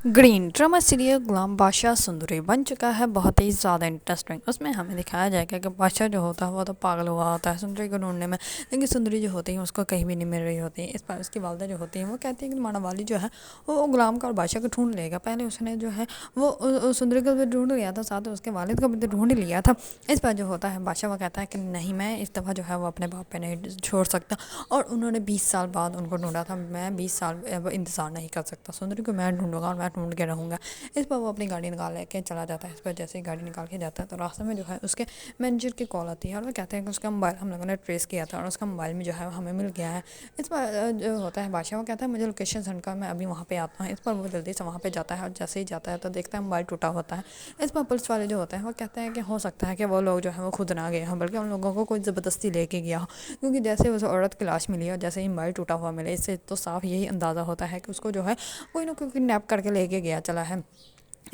Green drama serial गुलाम बादशाह सुंदरी बन चुका है बहुत ही ज़्यादा इंटरेस्टिंग। उसमें हमें दिखाया जाएगा कि बादशाह जो होता है वो तो पागल हुआ होता है सुंदरी को ढूंढने में, लेकिन सुंदरी जो होती है उसको कहीं भी नहीं मिल रही होती है। इस पर उसकी वालदा जो होती है वो कहती है कि माना वाली जो है वो गुलाम का और बादशाह को ढूंढ लेगा। पहले उसने जो है वो सुंदरी को भी ढूंढ लिया था, साथ ही उसके वालिद को भी ढूंढ लिया था। इस पर जो होता है बादशाह वो कहता है कि नहीं, मैं इस दफ़ा जो है वो अपने बाप पे नहीं छोड़ सकता, और उन्होंने 20 साल बाद उनको ढूंढा था, मैं 20 साल अब इंतज़ार नहीं कर सकता, सुंदरी को मैं ढूंढूंगा और मैं ढूंढ के रहूँगा। इस पर वो अपनी गाड़ी निकाल लेके चला जाता है। इस पर जैसे ही गाड़ी निकाल के जाता है तो रास्ते में जो है उसके मैनेजर की कॉल आती है और वो कहते हैं कि उसका मोबाइल हम लोगों ने ट्रेस किया था और उसका मोबाइल में जो है वो हमें मिल गया है। इस पर जो होता है बादशाह वो कहता है मुझे लोकेशन सेंड कर, मैं अभी वहाँ पे आता हूँ। इस पर वो जल्दी से वहाँ पे जाता है और जैसे ही जाता है तो देखता है मोबाइल टूटा होता है। इस पर पुलिस वाले जो होते हैं वो कहते हैं कि हो सकता है कि वो लोग जो है वो खुद ना गए हों, बल्कि उन लोगों को कोई ज़बरदस्ती लेके गया हो, क्योंकि जैसे उस औरत की लाश मिली और जैसे ही मोबाइल टूटा हुआ मिले, इससे तो साफ यही अंदाज़ा होता है कि उसको जो है कोई ना कोई किडनैप करके लेके गया चला है।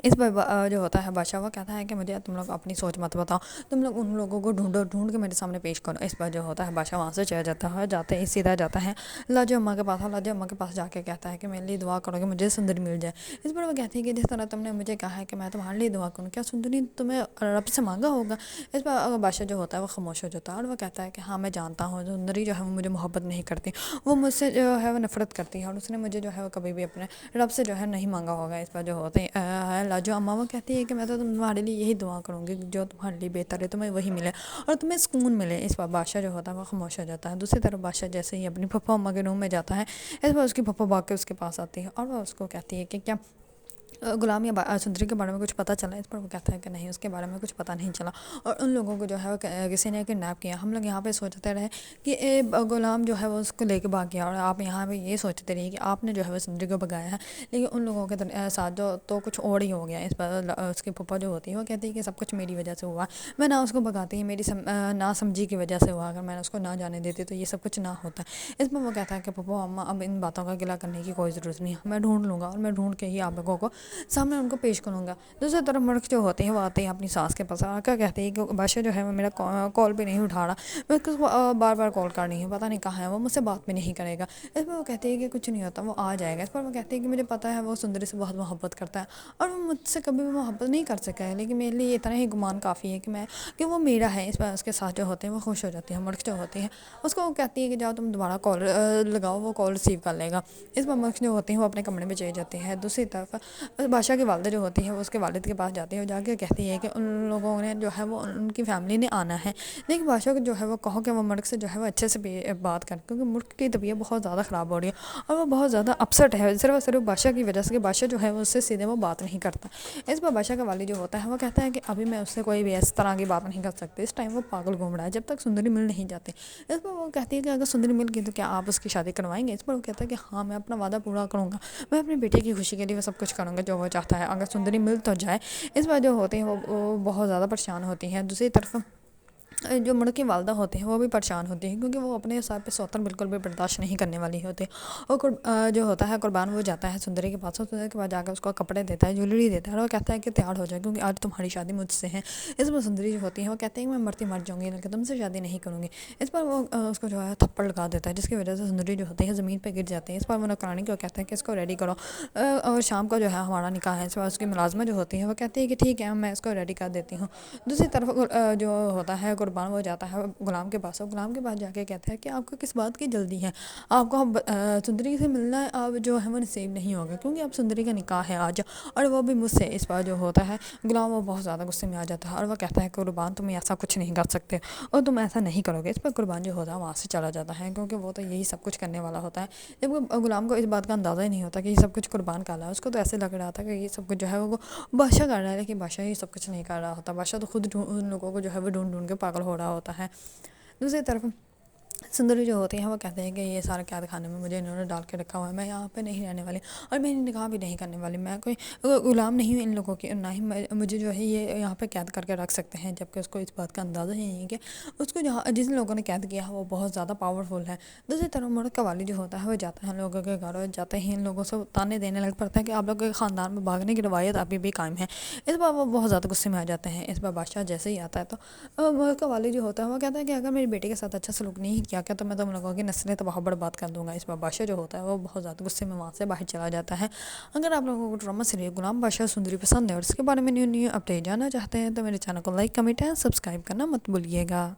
इस पर जो होता है बादशाह वो कहता है कि मुझे तुम लोग अपनी सोच मत बताओ, तुम लोग उन लोगों को ढूंढो, ढूंढ के मेरे सामने पेश करो। इस पर जो होता है बादशाह वहाँ से चला जाता है, जाते ही सीधा जाता है लाजो अम्मा के पास, और लाजो अम्मा के पास जाके कहता है कि मेरे लिए दुआ करो कि मुझे सुंदरी मिल जाए। इस पर वो कहती है कि जिस तरह तुमने मुझे कहा है कि मैं तुम्हारे लिए दुआ करूँ, क्या सुंदरी तुम्हें रब से मांगा होगा? इस पर बादशाह जो होता है वो खामोश हो जाता है और वो कहता है कि हाँ मैं जानता हूँ सुंदरी जो है वो मुझे मोहब्बत नहीं करती, वो मुझसे जो है वो नफरत करती है और उसने मुझे जो है वो कभी भी अपने रब से जो है नहीं मांगा होगा। इस पर जो होते हैं लाजो अम्मा वो कहती है कि मैं तो तुम्हारे लिए यही दुआ करूँगी जो तुम्हारे लिए बेहतर है, तुम्हें वही मिले और तुम्हें सुकून मिले। इस पर बादशाह जो होता है वो खामोश हो जाता है। दूसरी तरफ बादशाह जैसे ही अपनी पप्पा अम्मा के रूम में जाता है, इस पर उसकी पप्पा भाग के उसके पास आती है और वह उसको कहती है कि क्या गुलाम या सुंदरी के बारे में कुछ पता चला? इस पर वो कहता है कि नहीं, उसके बारे में कुछ पता नहीं चला और उन लोगों को जो है वो किसी ने किडनैप किया। हम लोग यहाँ पे सोचते रहे कि गुलाम जो है वो उसको लेके भाग गया और आप यहाँ पे ये सोचते रहिए कि आपने जो है वो सुंदरी को भगाया है, लेकिन उन लोगों के साथ जो तो कुछ और ही हो गया। इस पर उसकी पप्पा जो होती है वो कहती है कि सब कुछ मेरी वजह से हुआ, मैं ना उसको भगाती, मेरी ना समझी की वजह से हुआ, अगर मैंने उसको ना जाने देती तो ये सब कुछ ना होता। इस पर वो कहता है कि पप्पा अम्मा अब इन बातों का गिला करने की कोई ज़रूरत नहीं है, मैं ढूंढ लूँगा और मैं ढूंढ के ही आप लोगों को सामने उनको पेश करूँगा। दूसरी तरफ मर्द जो होते हैं वो आते हैं अपनी सास के पास आकर कहते हैं कि बादशाह जो है वो मेरा कॉल भी नहीं उठा रहा, मैं उसको बार बार कॉल कर रही हूँ, पता नहीं कहाँ है वो, मुझसे बात भी नहीं करेगा। इस पर वो कहती है कि कुछ नहीं होता, वो आ जाएगा। इस पर वो कहती है कि मुझे पता है वो सुंदरी से बहुत मोहब्बत करता है और वो मुझसे कभी भी मोहब्बत नहीं कर सका है, लेकिन मेरे लिए इतना ही गुमान काफ़ी है कि वो मेरा है। इस पर उसके साथ जो होते हैं वो खुश हो जाती है। मर्द जो होती है उसको वो कहती है कि जाओ तुम दोबारा कॉल लगाओ, वो कॉल रिसीव कर लेगा। इस पर मर्द जो होते हैं वो अपने कमरे में चले जाते हैं। दूसरी तरफ बादशाह की वालदा जो होती है वो उसके वालिद के पास जाती है और जाके कहती है कि उन लोगों ने जो है वो उनकी फैमिली ने आना है, लेकिन बादशाह को जो है वो कहो कि वो मुल्क से जो है वो अच्छे से बात करें, क्योंकि मुल्क की तबीयत बहुत ज़्यादा ख़राब हो रही है और वो बहुत ज़्यादा अपसेट है सिर्फ और सिर्फ बादशाह की वजह से, कि बादशाह जो है वो उससे सीधे वो बात नहीं करता। इस पर बादशाह का वालिद जो होता है वो कहता है कि अभी मैं उससे कोई भी इस तरह की बात नहीं कर सकती, इस टाइम वो पागल घूम रहा है जब तक सुंदरी मिल नहीं जाती। इस पर वो कहती है कि अगर सुंदरी मिल गई तो क्या आप उसकी शादी करवाएंगे? इस पर वो कहता है कि हाँ मैं अपना वादा पूरा करूँगा, मैं अपने बेटे की खुशी के लिए वो सब कुछ करूँगा जो वो चाहता है, अगर सुंदरी मिल तो जाए। इस बार जो होते हैं वो बहुत ज़्यादा परेशान होती हैं। दूसरी तरफ जो मुर्द की वालदा होते हैं वो भी परेशान होती हैं, क्योंकि वो अपने हिसाब पे सौतन बिल्कुल भी बर्दाश्त नहीं करने वाली होती। और जो होता है कुर्बान वो जाता है सुंदरी के पास, सुंदरी के पास जाकर उसको कपड़े देता है, ज्वेलरी देता है और वो कहता है कि तैयार हो जाए क्योंकि आज तुम्हारी शादी मुझसे है। इस पर सुंदरी जो होती है वो कहती है कि मैं मरती मर जाऊँगी लेकिन तुमसे शादी नहीं करूँगी। इस पर वो उसको जो है थप्पड़ लगा देता है, जिसकी वजह से सुंदरी जो होती है ज़मीन पर गिर जाती है। इस पर वो नौकरानी को कहता है कि इसको रेडी करो और शाम को जो है हमारा निकाह है। इस पर उसकी मुलाजमा जो होती है वो कहती है कि ठीक है मैं इसको रेडी कर देती हूँ। दूसरी तरफ जो होता है कुर्बान वो जाता है गुलाम के पास, और गुलाम के पास जाके कहता है कि आपको किस बात की जल्दी है, आपको सुंदरी से मिलना है, अब जो है वो नसीब नहीं होगा क्योंकि अब सुंदरी का निकाह है आज और वो भी मुझसे। इस बार जो होता है गुलाम वो बहुत ज़्यादा गुस्से में आ जाता है और वो कहता है कुर्बान तुम ऐसा कुछ नहीं कर सकते और तुम ऐसा नहीं करोगे। इस पर कुर्बान जो होता है वहाँ से चला जाता है, क्योंकि वो तो यही सब कुछ करने वाला होता है। जब गुलाम को इस बात का अंदाज़ा ही नहीं होता कि ये सब कुछ कुर्बान कर रहा है, उसको तो ऐसे लग रहा था कि ये सब कुछ जो है वो बादशाह कर रहा है, लेकिन बादशाह ये सब कुछ नहीं कर रहा होता, बादशाह तो खुद उन लोगों को जो है वो ढूंढ ढूंढ के पागल हो रहा होता है। दूसरी तरफ सुंदरी जो होती हैं वो कहते हैं कि ये सारा कैद खाने में मुझे इन्होंने डाल के रखा हुआ है, मैं यहाँ पे नहीं रहने वाली और मैं निकाह भी नहीं करने वाली, मैं कोई गुलाम नहीं हूँ इन लोगों की, ना ही मुझे जो है ये यहाँ पे कैद करके रख सकते हैं। जबकि उसको इस बात का अंदाज़ा ही नहीं है कि उसको जहाँ जिन लोगों ने कैद किया है वो बहुत ज़्यादा पावरफुल है। दूसरी तरफ मर्द का वाली जो होता है वो जाता है लोगों के घर और जाते ही इन लोगों से ताने देने लग पड़ता है कि आप लोग के ख़ानदान में भागने की रवायत अभी भी कायम है। इस बार वो बहुत ज़्यादा गुस्से में आ जाते हैं। इस बार बादशाह जैसे ही आता है तो मर्द का वाली जो होता है वो कहता है कि अगर मेरी बेटी के साथ अच्छा सलूक नहीं کیا کیا تو میں تم لوگوں کی نسلیں تو بہت برباد کر دوں گا. اس پر بادشاہ جو ہوتا ہے وہ بہت زیادہ غصے میں وہاں سے باہر چلا جاتا ہے. اگر آپ لوگوں کو ڈرامہ سیریل غلام بادشاہ سندری پسند ہے اور اس کے بارے میں نیو اپڈیٹ جاننا چاہتے ہیں تو میرے چینل کو لائک کمنٹ اینڈ سبسکرائب کرنا مت بھولیے گا.